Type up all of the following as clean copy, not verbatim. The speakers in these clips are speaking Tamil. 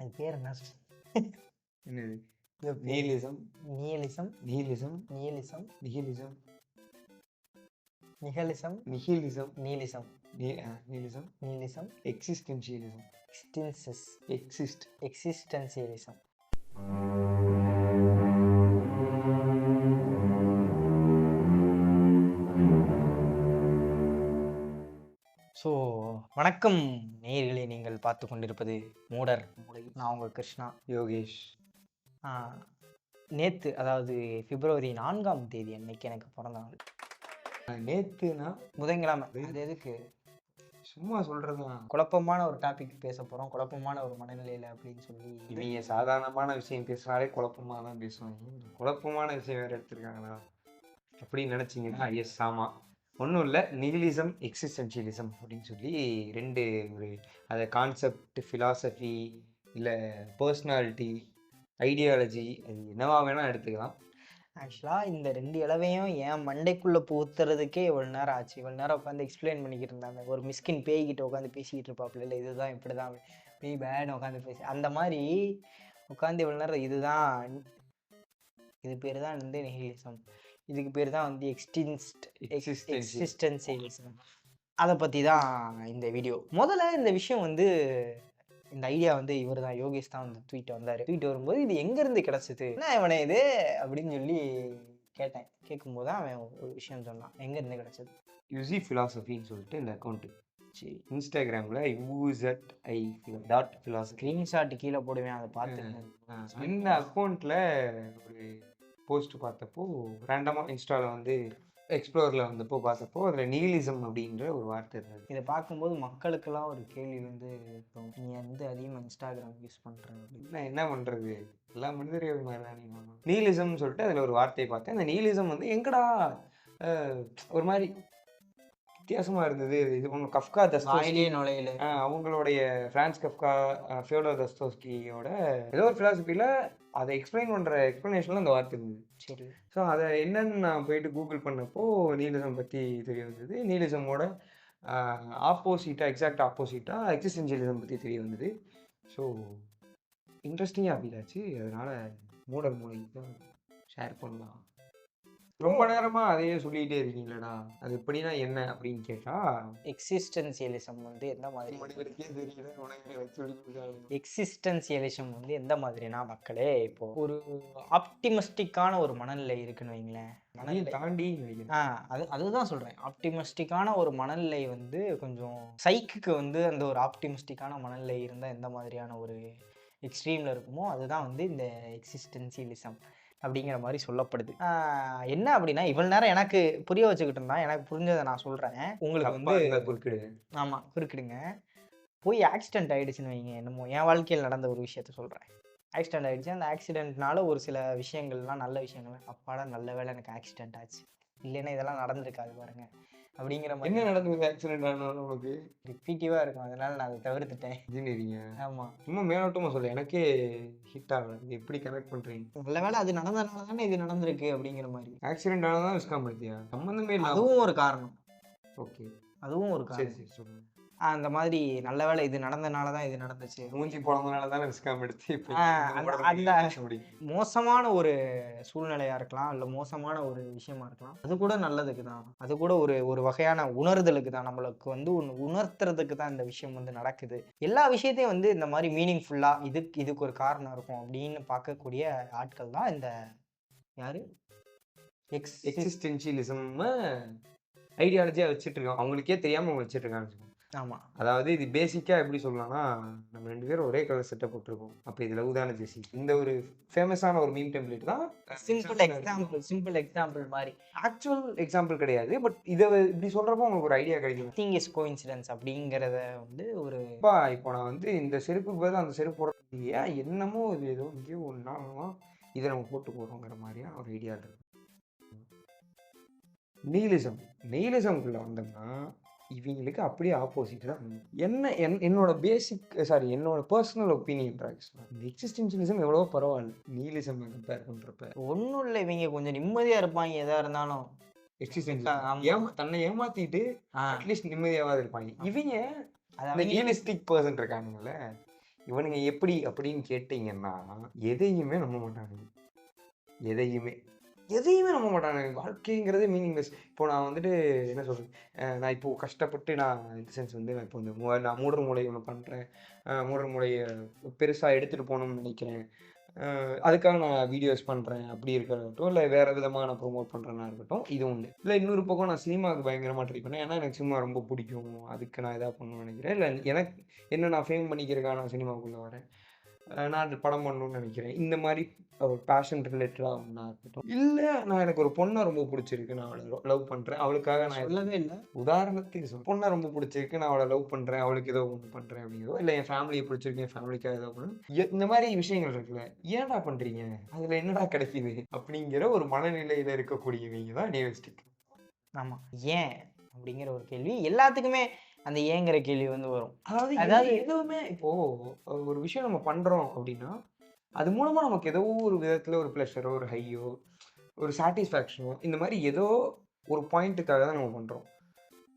அது பேர் என்ன? என்னது? இது பேர் nihilism, nihilism, nihilism, nihilism, nihilism, nihilism, nihilism, nihilism, nihilism, nihilism, existentialism, existences, existentialism. So வணக்கம் நேயர்களே, நீங்கள் பார்த்து கொண்டிருப்பது மூடர் மூளை. நான் உங்கள் கிருஷ்ணா. யோகேஷ். நேற்று, அதாவது பிப்ரவரி 4ஆம் தேதி அன்னைக்கு எனக்கு பிறந்த நாள். நேத்துனா புதன்கிழமை. அது எதுக்கு? சும்மா சொல்றதுதான். குழப்பமான ஒரு டாபிக் பேச போகிறோம், குழப்பமான ஒரு மனநிலையில் அப்படின்னு சொல்லி. இவங்க சாதாரணமான விஷயம் பேசுனாலே குழப்பமா தான் பேசுவாங்க. குழப்பமான விஷயம் வேற எடுத்திருக்காங்களா அப்படின்னு நினைச்சிங்கன்னா எஸ், ஆமா, ஒன்றும் இல்லை. நிகிலிசம், எக்ஸிஸ்டென்ஷியலிசம் அப்படின்னு சொல்லி ரெண்டு ஒரு அதை கான்செப்ட், ஃபிலாசபி, இல்லை பர்சனாலிட்டி, ஐடியாலஜி, அது என்னவா வேணால் எடுத்துக்கலாம். ஆக்சுவலாக இந்த ரெண்டு இலவையும் என் மண்டைக்குள்ளே பூத்துறதுக்கே இவ்வளோ நேரம் ஆச்சு. இவ்வளோ நேரம் உட்காந்து எக்ஸ்பிளைன் பண்ணிக்கிட்டு இருந்தாங்க. ஒரு மிஸ்கின் பேய்கிட்ட உட்காந்து பேசிக்கிட்டு இருப்பாப்புல, இல்லை இதுதான் இப்படி தான் பேய் பேட்னு உட்காந்து பேசி அந்த மாதிரி உட்காந்து இவ்வளோ நேரம் இதுதான், இது பேர் தான் வந்து நிஹிலிசம், இதுக்கு பேர் தான் வந்து எக்ஸிஸ்டென்சியலிசம். அதை பற்றி தான் இந்த வீடியோ. முதல்ல இந்த விஷயம் வந்து, இந்த ஐடியா வந்து இவர் தான், யோகேஷ் தான் வந்து ட்வீட் வரும்போது இது எங்கேருந்து கிடச்சிது, என்ன இவனே இது அப்படின்னு சொல்லி கேட்டேன். கேட்கும்போது தான் அவன் ஒரு விஷயம் சொன்னான், எங்கேருந்து கிடச்சிது. யூசி ஃபிலாசபின்னு சொல்லிட்டு இந்த அக்கௌண்ட்டு இன்ஸ்டாகிராமில் UZI.philosophy ஸ்க்ரீன்ஷாட் கீழே போடுவேன், அதை பார்த்து. இந்த அக்கௌண்ட்டில் ஒரு போஸ்ட் பார்த்தப்போ, ரேண்டமாக இன்ஸ்டாவில் வந்து எக்ஸ்ப்ளோரில் வந்தப்போ பார்த்தப்போ அதில் நீலிசம் அப்படின்ற ஒரு வார்த்தை இருந்தது. இதை பார்க்கும்போது மக்களுக்கெல்லாம் ஒரு கேள்வி வந்து, நீ வந்து அதிகமாக இன்ஸ்டாகிராம் யூஸ் பண்ணுற என்ன பண்ணுறது, எல்லா மனிதர்கள் மாதிரி தான். நீலிசம்னு சொல்லிட்டு அதில் ஒரு வார்த்தையை பார்த்தேன். அந்த நீலிசம் வந்து எங்கடா ஒரு மாதிரி வித்தியாசமாக இருந்தது. இது ஒன்று கஃப்கா தஸ்தோஸ்கி நுழையில அவங்களுடைய ஃப்ரான்ஸ் கஃப்கா, ஃபியோடோர் தஸ்தோஸ்கியோட ஏதோ ஒரு ஃபிலாசபியில் அதை எக்ஸ்பிளைன் பண்ணுற எக்ஸ்ப்ளனேஷனில் அந்த வார்த்தை இருந்தது. சரி. ஸோ அதை என்னன்னு நான் போயிட்டு கூகுள் பண்ணப்போ நீலிசம் பற்றி தெரிய வந்தது. நீலிசமோட எக்ஸாக்ட் ஆப்போசிட்டாக எக்ஸிஸ்டென்ஷியலிசம் பற்றி தெரிய வந்தது. ஸோ இன்ட்ரெஸ்டிங்காக ஃபீல் ஆச்சு. அதனால் மூடர் மூளைக்கு ஷேர் பண்ணலாம். ரொம்ப நேரமாக அதையே சொல்லிகிட்டே இருக்கீங்களடா, அது எப்படின்னா என்ன அப்படின்னு கேட்டால், எக்ஸிஸ்டென்சியலிசம் வந்து எந்த மாதிரி, எக்ஸிஸ்டென்சியலிசம் வந்து எந்த மாதிரினா, மக்களே இப்போ ஒரு ஆப்டிமிஸ்டிக்கான ஒரு மனநிலை இருக்குன்னு வைங்களேன், மனநிலை தாண்டி அதுதான் சொல்கிறேன். ஆப்டிமிஸ்டிக்கான ஒரு மனநிலை வந்து கொஞ்சம் சைக்குக்கு வந்து அந்த ஒரு ஆப்டிமிஸ்டிக்கான மனநிலை இருந்தால் எந்த மாதிரியான ஒரு எக்ஸ்ட்ரீமில் இருக்குமோ அதுதான் வந்து இந்த எக்ஸிஸ்டென்சியலிசம் அப்படிங்கிற மாதிரி சொல்லப்படுது. என்ன அப்படின்னா, இவ்வளோ நேரம் எனக்கு புரிய வச்சுக்கிட்டு இருந்தான், எனக்கு புரிஞ்சதை நான் சொல்கிறேன், உங்களுக்கு வந்து குறுக்கிடுங்க. ஆமாம், குறுக்கிடுங்க. போய் ஆக்சிடென்ட் ஆகிடுச்சுன்னு வைங்க, என்னமோ என் வாழ்க்கையில் நடந்த ஒரு விஷயத்த சொல்கிறேன். ஆக்சிடென்ட் ஆகிடுச்சு. அந்த ஆக்சிடென்ட்னால ஒரு சில விஷயங்கள்லாம், நல்ல விஷயங்கள், அப்பாடா நல்ல வேலை எனக்கு ஆக்சிடென்ட் ஆச்சு, இல்லைன்னா இதெல்லாம் நடந்திருக்காது பாருங்க அப்படிங்கிற மாதிரி. என்ன நடந்தது ஆக்சிடென்ட் ஆனாலும் உங்களுக்கு ரிப்பீட்டிவாக இருக்கும், அதனால நான் அதை தவிர்த்துட்டேன். இன்ஜினியரிங்க. ஆமாம், சும்மா மேலோட்டமாக சொல்ல, எனக்கே ஹிட் ஆகல, எப்படி கனெக்ட் பண்ணுறீங்க. நல்ல வேலை அது நடந்ததுனால தானே இது நடந்திருக்கு அப்படிங்கிற மாதிரி. ஆக்சிடென்ட் ஆனதான் விஸ்காமத்தியா சம்மந்தமே இல்லை, அதுவும் ஒரு காரணம். ஓகே, அதுவும் ஒரு காரணம். சரி சொல்லுங்க. அந்த மாதிரி நல்ல வேலை இது நடந்தனால தான் இது நடந்துச்சு, மூஞ்சி போனதுனால தானே விஸ்காம் எடுத்து அந்த மோசமான ஒரு சூழ்நிலையாக இருக்கலாம், இல்லை மோசமான ஒரு விஷயமா இருக்கலாம், அது கூட நல்லதுக்கு தான், அது கூட ஒரு வகையான உணர்தலுக்கு தான், நம்மளுக்கு வந்து உணர்த்துறதுக்கு தான் இந்த விஷயம் வந்து நடக்குது. எல்லா விஷயத்தையும் வந்து இந்த மாதிரி மீனிங்ஃபுல்லாக இதுக்கு ஒரு காரணம் இருக்கும் அப்படின்னு பார்க்கக்கூடிய ஆட்கள் தான் இந்த யாரு எக்ஸிஸ்டென்ஷியலிசம் ஐடியாலஜியாக வச்சுட்டு இருக்கோம், அவங்களுக்கே தெரியாமல் அவங்க வச்சுட்டு இருக்காங்க. ஆமாம், அதாவது இது பேசிக்காக எப்படி சொல்லலாம்னா, நம்ம ரெண்டு பேரும் ஒரே கலர் செட்டப் போட்டிருக்கோம், அப்போ இது லவ் தானே ஜெசி, இந்த ஒரு ஃபேமஸான ஒரு மீம் டெம்ப்ளேட் தான். சிம்பிள் எக்ஸாம்பிள் மாதிரி, ஆக்சுவல் எக்ஸாம்பிள் கிடையாது, பட் இதை இப்படி சொல்கிறப்போ உங்களுக்கு ஒரு ஐடியா கிடைக்கும். திங் இஸ் கோஇன்சிடென்ஸ் அப்படிங்கிறத வந்து ஒரு இப்போ நான் வந்து இந்த செருப்புக்கு பதில் அந்த செருப்பு போடுறது ஏன் என்னமோ இது ஏதோ இங்கேயோ ஒன்று நாளும் இதை நம்ம போட்டு போகிறோங்கிற மாதிரியான ஒரு ஐடியா இருக்கு. நீலிசம்குள்ளே வந்தோம்னா இவங்களுக்கு அப்படியே ஆப்போசிட் தான். என்னோட பர்சனல் ஒப்பீனியன் இந்த எக்ஸிஸ்டென்ஷியலிசம் எவ்வளவோ பரவாயில்ல, நீலிசம் கம்பேர் பண்றப்ப ஒன்றும் இல்லை, இவங்க கொஞ்சம் நிம்மதியா இருப்பாங்க எதா இருந்தாலும். தன்னை ஏமாத்திட்டு அட்லீஸ்ட் நிம்மதியாவது இருப்பாங்க. இவங்க ரியலிஸ்டிக் பர்சன் இருக்கானுங்கள, இவனுங்க எப்படி அப்படின்னு கேட்டீங்கன்னா, எதையுமே நம்ப மாட்டானுங்க. எதையுமே. எதையுமே நம்ப மாட்டானுங்க. வாழ்க்கைங்கிறதே மீனிங்லெஸ். இப்போ நான் வந்துட்டு என்ன சொல்றது? நான் இப்போ கஷ்டப்பட்டு நான் இந்த சென்ஸ் வந்து நான் இப்போ இந்த நான் மூடர் மூளை ஒண்ணு பண்றேன். மூடர் மூளைய பெருசா எடுத்துட்டு போணும்னு நெனைக்கிறேன். அதுக்காக நான் வீடியோஸ் பண்றேன். அப்படி இருக்கட்டும், இல்ல வேற விதமா நான் ப்ரொமோட் பண்றேன்னா இருக்கட்டும், இது ஒண்ணு. இல்ல இன்னொரு பக்கம் நான் சினிமாவுக்கு பயங்கரமா ட்ரை பண்ணேன். ஏன்னா எனக்கு சினிமா ரொம்ப பிடிக்கும். அதுக்கு நான் எதா பண்ணணும்னு நெனைக்கிறேன். இல்ல எனக்கு என்ன நான் ஃபேம் பண்ணிக்கிறதுக்காக நான் சினிமாவுக்குள்ள வரேன். நான் அது படம் பண்ணணும்னு நெனைக்கிறேன். இந்த மாரி ஒரு பேஷன் ரிலேட்டடா ஒண்ணா இருக்கட்டும். இல்ல நான் எனக்கு ஒரு பொண்ண ரொம்ப புடிச்சிருக்கு. நான் அவள லவ் பண்றேன். அவளுக்காக நான் சொல்லவே இல்ல. உதாரணத்துக்கு பொண்ண ரொம்ப புடிச்சிருக்கு. நான் அவள லவ் பண்றேன். அவளுக்கு ஏதோ ஒண்ணு பண்றேன் அப்படிங்கிறதோ, இல்ல என் ஃபேமிலிய புடிச்சிருக்கு. என் ஃபேமிலிக்காக ஏதோ பண்ணணும். இந்த மாரி விஷயங்கள் இருக்குல்ல. ஏன்டா பண்றீங்க? அதுல என்னடா கிடைக்குது? அப்படிங்கிற ஒரு மனநிலையில இருக்கக்கூடியவங்க தான் நியலிஸ்டிக். ஆமா. ஏன்? அப்படிங்கிற ஒரு கேள்வி எல்லாத்துக்குமே அந்த ஏங்கிற கேள்வி வந்து வரும். அதாவது எதுவுமே இப்போ ஒரு விஷயம் நம்ம பண்றோம் அப்படின்னா, அது மூலமா நமக்கு ஏதோ ஒரு விதத்துல ஒரு ப்ளஷரோ, ஒரு ஹையோ, ஒரு சாட்டிஸ்ஃபேக்ஷனோ இந்த மாரி ஏதோ ஒரு பாயிண்ட்டுக்காக தான் நம்ம பண்றோம்.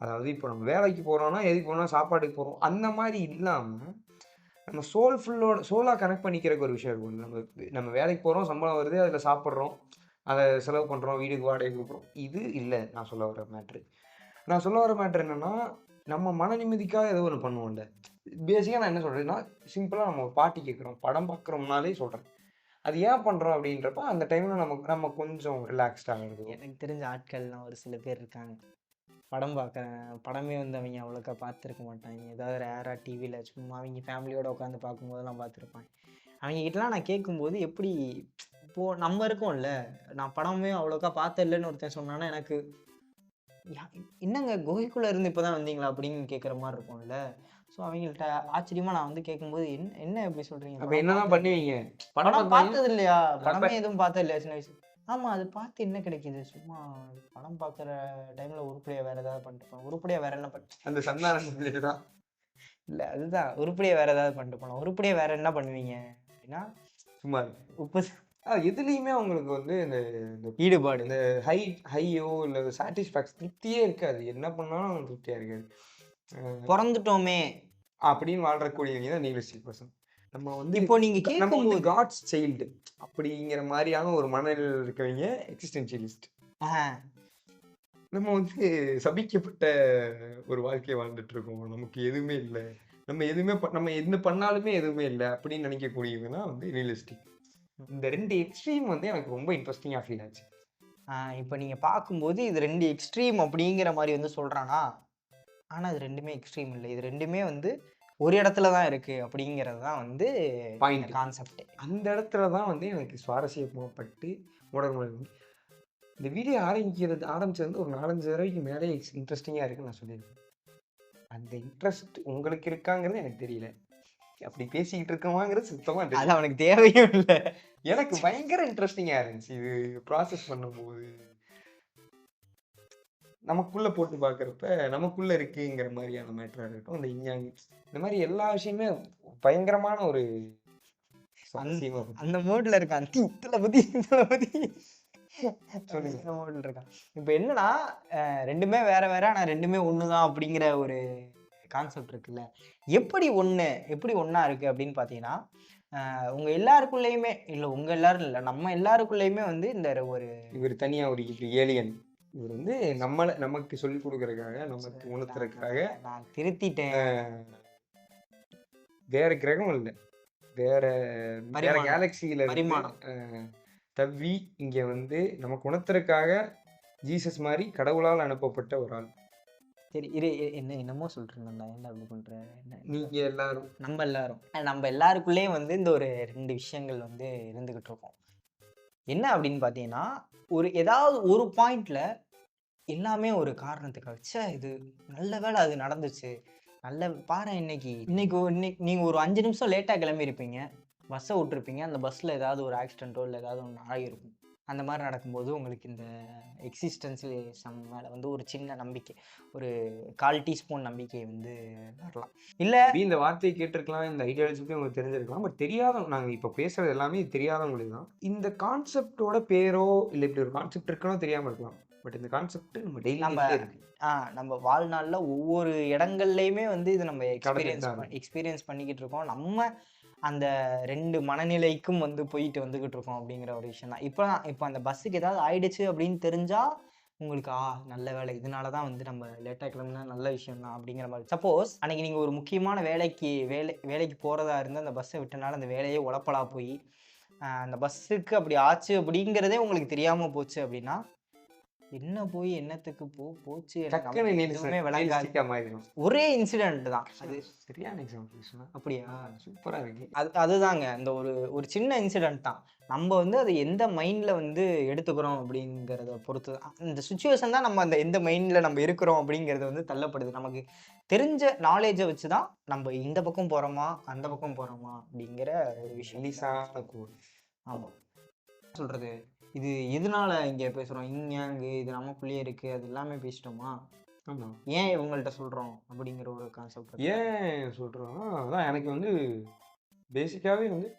அதாவது இப்போ நம்ம வேலைக்கு போறோம்னா, எதுக்கு போறோம்? சாப்பாட்டுக்கு போறோம். அந்த மாரி இல்லாம, நம்ம சோலா கனெக்ட் பண்ணிக்கிறதுக்கு ஒரு விஷயம் இருக்கும். நம்ம வேலைக்கு போறோம், சம்பளம் வருது, அதுல சாப்பிடுறோம், அத செலவு பண்றோம், வீட்டுக்கு வாடகை குடுக்குறோம். இது இல்ல நான் சொல்ல வர மேட்ரு. நான் சொல்ல வர மேட்ரு என்னன்னா, நம்ம மன நிம்மதிக்காக ஏதோ ஒண்ணு பண்ணுவோம்ல. பேசிக்கா நான் என்ன சொல்றேன்னா, சிம்பிளா நம்ம ஒரு பாட்டு கேட்கிறோம், படம் பார்க்குறோம்னாலே சொல்றேன். அது ஏன் பண்றோம் அப்படின்றப்ப, அந்த டைம்ல நம்ம கொஞ்சம் ரிலாக்ஸ்டா ஆகுறது. எனக்கு தெரிஞ்ச ஆட்கள்லாம் ஒரு சில பேர் இருக்காங்க. படம் பார்க்குறேன். படமே வந்து அவைங்க அவ்வளோக்கா பார்த்துருக்க மாட்டாங்க. ஏதாவது ரேரா டிவில சும்மா அவைங்க ஃபேமிலியோட உட்காந்து பார்க்கும்போதெல்லாம் பார்த்துருப்பாங்க. அவங்க கிட்டலாம் நான் கேட்கும்போது எப்படி இப்போ நம்ம இருக்கோம்ல, நான் படமே அவ்வளோக்கா பார்த்ததில்லன்னு ஒருத்தன் சொன்னான்னா எனக்கு என்னங்க குகைக்குள்ள இருந்து இப்போ தான் வந்தீங்களா? அப்படின்னு கேட்குற மாரி இருக்கும்ல. ஸோ அவங்கள்ட்ட ஆச்சரியமா நான் வந்து கேட்கும்போது, என்ன இப்படி சொல்றீங்க? அப்ப படம் என்னதான் பண்ணுவீங்க? படம் பார்த்தது இல்லையா? அப்ப படமே எதுவும் பார்த்தது இல்லையா சின்ன வயசுல? ஆமா. அது பார்த்து என்ன கிடைக்குது? சும்மா படம் பார்க்குற டைம்ல உருப்படியா வேற ஏதாவது பண்ணிட்டு போலாம். உருப்படியா வேற என்ன அந்த சந்தானம் தான். இல்ல அதுதான். உருப்படியா வேற ஏதாவது பண்ணிட்டு போலாம். உருப்படியா வேற என்ன பண்ணுவீங்க? அப்படின்னா, சும்மா உப்பு எதுலயுமே உங்களுக்கு வந்து இந்த இந்த ஈடுபாடு. இந்த ஹையோ இல்ல சாட்டிஸ்ஃபேக்ஷன் திருப்தியே இருக்காது. என்ன பண்ணாலும் அவங்களுக்கு திருப்தியா இருக்காது. பொறந்துட்டோமே! அப்படின்னு வாழ்றக்கூடியவங்க தான் நியலிஸ்டிக் பர்சன். நம்ம வந்து இப்போ நீங்க நம்ம வந்து கேட்கும்போது காட்ஸ் சைல்டு அப்படிங்கிற மாரியான ஒரு மனநிலையில இருக்கவங்க எக்ஸிஸ்டென்ஷியலிஸ்ட். நம்ம வந்து சபிக்கப்பட்ட ஒரு வாழ்க்கைய வாழ்ந்துட்டு இருக்கோம். நமக்கு எதுவுமே இல்ல. நம்ம என்ன பண்ணாலுமே எதுவுமே இல்ல அப்படின்னு நினைக்கக்கூடியவங்க தான் வந்து ரியலிஸ்டிக். இந்த 2 எக்ஸ்ட்ரீம் வந்து எனக்கு ரொம்ப இன்ட்ரஸ்டிங்கா ஃபீல் ஆச்சு. இப்ப நீங்க பார்க்கும்போது இது 2 எக்ஸ்ட்ரீம் அப்படிங்கிற மாரி வந்து சொல்றானா? ஆனா இது 2மே எக்ஸ்ட்ரீம் இல்ல. இது 2மே வந்து ஒரு இடத்துல தான் இருக்கு அப்படிங்கிறது தான் வந்து பாயிண்ட் கான்செப்ட். அந்த இடத்துல தான் வந்து எனக்கு சுவாரஸ்யமா பட்டு இந்த வீடியோ ஆரம்பிச்சது வந்து ஒரு 4, 5 தடவைக்கு மேலே இன்ட்ரஸ்டிங்கா இருக்குன்னு நான் சொல்லியிருக்கேன். அந்த இன்ட்ரெஸ்ட் உங்களுக்கு இருக்காங்கிறது எனக்கு தெரியல. அப்படி பேசிக்கிட்டு இருக்கோமாங்கிறது சுத்தமா அது தெரியல. அவனுக்கு தேவையும் இல்ல. எனக்கு பயங்கர இன்ட்ரஸ்டிங்கா இருந்துச்சு. இது ப்ராசஸ் பண்ணும்போது. நமக்குள்ள போட்டு பார்க்குறப்ப, நமக்குள்ள இருக்குங்கிற மாரியான மேட்டரா இருக்கட்டும். இந்த இஞ்ஞாங் இந்த மாரி எல்லா விஷயமுமே பயங்கரமான ஒரு சுவாரஸ்யமா இருக்கும். அந்த மோட்ல இருக்கான். தளபதி தளபதி சொல்லுங்க. அந்த மோட்ல இருக்கான். இப்ப என்னன்னா 2மே வேற வேற. ஆனா 2மே ஒண்ணுதான் அப்படிங்கிற ஒரு கான்செப்ட் இருக்குல்ல. எப்படி ஒண்ணா இருக்கு அப்படின்னு பார்த்தீங்கன்னா, உங்க எல்லாருக்குள்ளயுமே இல்ல உங்க எல்லாரும் இல்ல. நம்ம எல்லாருக்குள்ளயுமே வந்து இந்த ஒரு இவரு தனியா ஒரு ஏலியன். இவரு வந்து நமக்கு சொல்லிக் குடுக்குறதுக்காக, நமக்கு உணர்த்துறதுக்காக நான் திருத்திட்டேன். வேற கிரகம் இல்ல. வேற பரிமாணம். கேலக்ஸில இருந்து பரிமாணம். தவ்வி இங்க வந்து நமக்கு உணர்த்துறதுக்காக ஜீசஸ் மாரி கடவுளால் அனுப்பப்பட்ட ஒரு ஆள். சரி என்னமோ சொல்லிட்டு இருந்தேன்டா. ஏன்டா இப்படி பண்ற? நீங்க எல்லாரும். நம்ம எல்லாருக்குள்ளேயும் வந்து இந்த ஒரு 2 விஷயங்கள் வந்து இருந்துகிட்டு இருக்கும். என்ன அப்படின்னு பார்த்தீங்கன்னா, ஏதாவது ஒரு பாயிண்ட்ல எல்லாமே ஒரு காரணத்துக்காக, இது நல்ல வேளை அது நடந்துச்சு. பாரேன் இன்னைக்கு நீங்க ஒரு 5 நிமிஷம் லேட்டா கிளம்பியிருப்பீங்க. பஸ்ஸ விட்டுருப்பீங்க. அந்த பஸ்ல ஏதாவது ஒரு ஆக்சிடென்ட்டோ இல்ல ஏதாவது ஒண்ணு ஆகியிருக்கும். அந்த மாரி நடக்கும்போது உங்களுக்கு இந்த எக்ஸிஸ்டென்ஷியலிசம் மேல வந்து ஒரு சின்ன நம்பிக்கை, ஒரு 1/4 டீஸ்பூன் நம்பிக்கை வந்து வரலாம். இல்ல இந்த வார்த்தையை கேட்டிருக்கலாம். இந்த ஐடியாலஜி பத்தி உங்களுக்கு தெரிஞ்சிருக்கலாம். பட் நாங்க இப்ப பேசுறது எல்லாமே தெரியாதவங்களுக்கு தான். இந்த கான்செப்ட்டோட பேரோ, இல்ல இப்படி ஒரு கான்செப்ட் இருக்குன்னு தெரியாம இருக்கலாம். பட் இந்த கான்செப்ட் நம்ம டெய்லி லைஃப்ல இருக்கு. நம்ம வாழ்நாள்ல ஒவ்வொரு இடங்கள்லயுமே வந்து இது நம்ம எக்ஸ்பீரியன்ஸ் பண்ணிக்கிட்டு இருக்கோம். நம்ம அந்த 2 மனநிலைக்கும் வந்து போயிட்டு வந்துகிட்டு இருக்கோம் அப்படிங்கிற ஒரு விஷயம் தான். இப்போ அந்த பஸ்ஸுக்கு ஏதாவது ஆயிடுச்சு அப்படின்னு தெரிஞ்சா உங்களுக்கு நல்ல வேலை. இதனால தான் வந்து நம்ம லேட்டா கிளம்புனா நல்ல விஷயம் தான் அப்படிங்கிற மாதிரி. சப்போஸ் அன்னைக்கு நீங்க ஒரு முக்கியமான வேலைக்கு போறதா இருந்தா அந்த பஸ்ஸை விட்டனால அந்த வேலையே உழப்பலா போய் அந்த பஸ்ஸுக்கு அப்படி ஆச்சு அப்படிங்கிறதே உங்களுக்கு தெரியாம போச்சு அப்படின்னா, என்ன போய் என்னத்துக்கு போச்சு டக்குன்னு எதுவுமே விளங்காது. மாறிடும். ஒரே இன்சிடென்ட் தான் அது. சரியான எக்ஸாம்பிள் சொன்னா. அப்படியா? சூப்பரா இருக்கு. அதுதாங்க. அந்த ஒரு சின்ன இன்சிடென்ட் தான். நம்ம வந்து அதை எந்த மைண்ட்ல வந்து எடுத்துக்கிறோம் அப்படிங்கிறத பொறுத்து தான். இந்த சிச்சுவேஷன் தான் நம்ம அந்த எந்த மைண்ட்ல நம்ம இருக்கிறோம் அப்படிங்கிறது வந்து தள்ளப்படுது. நமக்கு தெரிஞ்ச நாலேஜை வச்சு தான் நம்ம இந்த பக்கம் போறோமா, அந்த பக்கம் போறோமா அப்படிங்கிற ஒரு விஷயம். மெல்லிசான கூறு. ஆமா. சொல்றது இது எதனால இங்க பேசுறோம்? இங்க இது நமக்குள்ளேயே இருக்கு. அது எல்லாமே பேசிட்டோமா? ஆமா. ஏன் இவங்கள்ட்ட சொல்றோம் அப்படிங்கிற ஒரு கான்செப்ட். ஏன் சொல்றோம்னா, அதான் எனக்கு வந்து பேசிக்காவே வந்து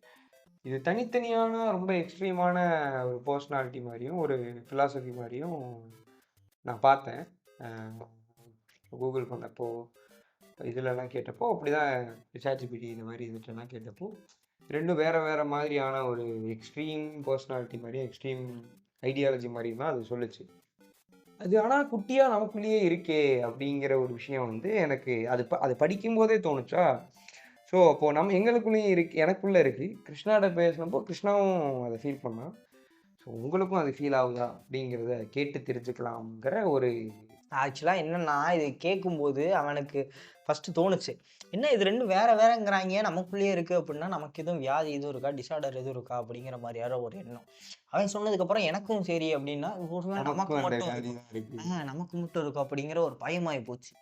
இது தனித்தனியான ரொம்ப எக்ஸ்ட்ரீமான ஒரு பர்சனாலிட்டி மாதிரியும் ஒரு ஃபிலாசபி மாதிரியும் நான் பார்த்தேன். கூகுள் பண்ணப்போ இதுலலாம் கேட்டப்போ அப்படிதான் ChatGPT இந்த மாதிரி இதுட்டெல்லாம் கேட்டப்போ ரெண்டும் வேற வேற மாதிரியான ஒரு எக்ஸ்ட்ரீம் பர்சனாலிட்டி மாதிரியும் எக்ஸ்ட்ரீம் ஐடியாலஜி மாதிரியும் தான் அது சொல்லுச்சு. அது ஆனால் குட்டியாக நமக்குள்ளேயே இருக்கே அப்படிங்கிற ஒரு விஷயம் வந்து எனக்கு அது படிக்கும்போதே தோணுச்சா. ஸோ அப்போது நம்ம எங்களுக்குள்ளேயும் எனக்குள்ளே இருக்குது. கிருஷ்ணாட்ட பேசினப்போ கிருஷ்ணாவும் அதை ஃபீல் பண்ணான். ஸோ உங்களுக்கும் அது ஃபீல் ஆகுதா அப்படிங்கிறத கேட்டு தெரிஞ்சுக்கலாம்ங்கிற ஒரு ஆக்சுவலாக என்னன்னா இது கேட்கும்போது அவனுக்கு ஃபர்ஸ்ட் தோணுச்சு, என்ன இது ரெண்டும் வேற வேறங்கிறாங்க, நமக்குள்ளேயே இருக்கு அப்படின்னா நமக்கு எதுவும் வியாதி எதுவும் இருக்கா, டிசார்டர் எதுவும் இருக்கா அப்படிங்கிற மாதிரியான ஒரு எண்ணம். அவன் சொன்னதுக்கப்புறம் எனக்கும் சரி அப்படின்னா நமக்கு மட்டும் இருக்கும் அப்படிங்கிற ஒரு பயமாயி போச்சு.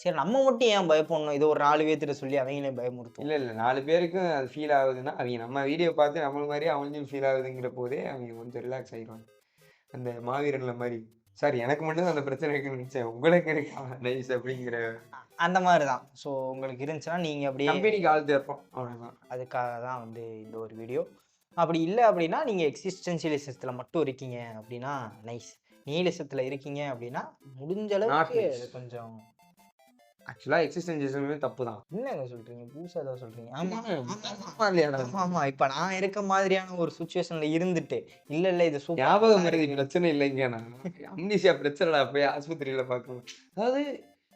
சரி நம்ம மட்டும் ஏன் பயப்படணும், இது ஒரு 4 பேர்த்திட்ட சொல்லி அவங்களையும் பயமுறுத்தும். இல்லை 4 பேருக்கும் அது ஃபீல் ஆகுதுன்னா அவங்க நம்ம வீடியோ பார்த்து நம்மள மாதிரியே அவங்களும் ஃபீல் ஆகுதுங்கிற போதே அவங்க கொஞ்சம் ரிலாக்ஸ் ஆகிடுவாங்க. அந்த மாவீரன்ல மாதிரி சார் எனக்கு மட்டும் அந்த பிரச்சனை இருக்குன்னு நினைச்சேன், உங்களுக்கு இருக்கா நைஸ் அப்படிங்கிற அந்த மாதிரி தான். ஸோ உங்களுக்கு இருந்துச்சுன்னா நீங்கள் அப்படியே கம்பெனிக்கு ஆள் தேர்ப்போம் அவ்வளோதான். அதுக்காக தான் வந்து இந்த ஒரு வீடியோ. அப்படி இல்லை அப்படின்னா நீங்கள் எக்ஸிஸ்டென்ஷியலிசத்தில் மட்டும் இருக்கீங்க அப்படின்னா நைஸ். நீலிசத்தில் இருக்கீங்க அப்படின்னா முடிஞ்ச அளவுக்கு கொஞ்சம் ஆக்சுவலாக எக்ஸிஸ்டென்ஷியலிசமே தப்பு தான். என்னங்க சொல்கிறீங்க, புதுசாக ஏதாவது சொல்கிறீங்க? ஆமாம் இப்போ நான் இருக்க மாதிரியான ஒரு சுச்சுவேஷனில் இருந்துட்டு இல்லை இது ஞாபகம் மறதி பிரச்சனை இல்லைங்கண்ணா, அம்னீசியா பிரச்சனை போய் ஆஸ்பத்திரியில் பார்க்கணும். அதாவது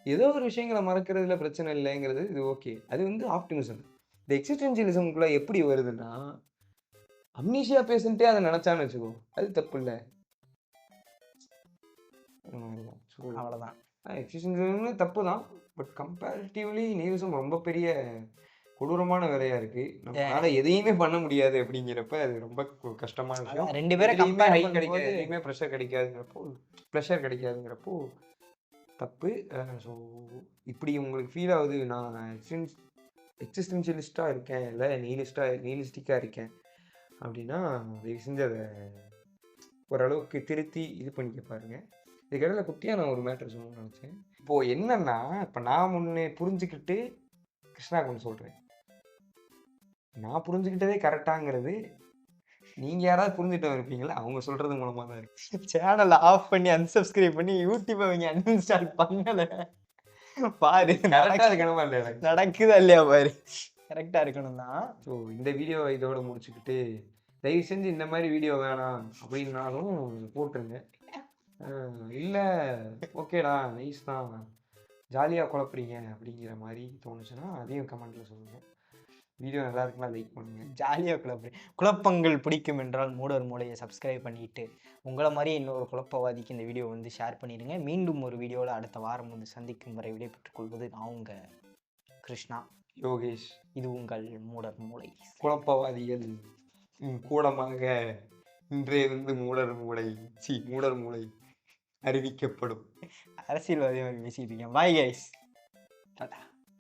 ஏதோ ஒரு விஷயங்களை மறக்கிறதுல பிரச்சனை இல்லைங்கிறது இது ஓகே, அது வந்து ஆப்டிமிசம். இந்த எக்ஸிஸ்டென்ஷியலிசம்குள்ளே எப்படி வருதுன்னா அம்னீசியா பேஷண்ட்டே அதை நினச்சான்னு வச்சுக்கோ, அது தப்பு இல்லை. அவ்வளோதான். எக்ஸிஸ்டென்ஷியலிசம் தப்பு தான், பட் கம்பேரிட்டிவ்லி நீலிசம் ரொம்ப பெரிய கொடூரமான வேலையா இருக்கு. நம்மளால எதையுமே பண்ண முடியாது அப்படிங்கிறப்ப அது ரொம்ப கஷ்டமான விஷயம். 2 பேரும் கம்பேர் ஹை கிடைக்காது, எதுவுமே ப்ரெஷர் கிடைக்காதுங்கிறப்போ ப்ரெஷர் கிடைக்காதுங்கிறப்போ தப்பு. ஸோ இப்படி உங்களுக்கு ஃபீல் ஆகுது, நான் எக்ஸிஸ்டென்ஷியலிஸ்டாக இருக்கேன் இல்லை நீலிஸ்டிக்காக இருக்கேன் அப்படின்னா தயவு செஞ்சு அதை ஓரளவுக்கு திருத்தி இது பண்ணிக்க பாருங்க. இதுக்கிடையில குட்டியாக நான் ஒரு மேட்ரு சொல்லணும்னு நினச்சேன். இப்போது என்னன்னா, இப்போ நான் முன்னே புரிஞ்சுக்கிட்டு கிருஷ்ணா கொஞ்சம் சொல்கிறேன், நான் புரிஞ்சுக்கிட்டதே கரெக்டாங்கிறது நீங்கள் யாராவது புரிஞ்சுட்டு இருப்பீங்களா, அவங்க சொல்கிறது மூலமாக தான் இருக்கு. சேனலை ஆஃப் பண்ணி அன்சப்ஸ்கிரைப் பண்ணி யூடியூப் அவங்க அன்இன்ஸ்டால் பண்ணலை பாரு, கரெக்டாக இருக்கணுமா இல்லையா, நடக்குதா இல்லையா பாரு, கரெக்டாக இருக்கணும் தான். ஸோ இந்த வீடியோ இதோட முடிச்சுக்கிட்டு தயவு செஞ்சு இந்த மாதிரி வீடியோ வேணாம் அப்படின்னாலும் போட்டுருங்க. இல்லை ஓகேடா நைஸ் தான், ஜாலியாக குழப்புறீங்க அப்படிங்கிற மாதிரி தோணுச்சுன்னா அதையும் கமெண்ட்டில் சொல்லுங்கள். வீடியோ நல்லா இருக்குன்னா லைக் பண்ணுங்கள். ஜாலியாக குழப்பங்கள் பிடிக்கும் என்றால் மூடர் மூளையை சப்ஸ்கிரைப் பண்ணிவிட்டு உங்களை மாதிரியே இன்னொரு குழப்பவாதிக்கு இந்த வீடியோ வந்து ஷேர் பண்ணிடுங்க. மீண்டும் ஒரு வீடியோவில் அடுத்த வாரம் வந்து சந்திக்கும் வரை விடைபெற்றுக் கொள்வது நான் உங்கள் கிருஷ்ணா, யோகேஷ். இது உங்கள் மூடர் மூளை. குழப்பவாதிகள் கூடமாக இன்றைய வந்து மூடர் மூளை அறிவிக்கப்படும். அரசியல்வாதி பேசிட்டு இருக்கேன். Bye guys, Tata.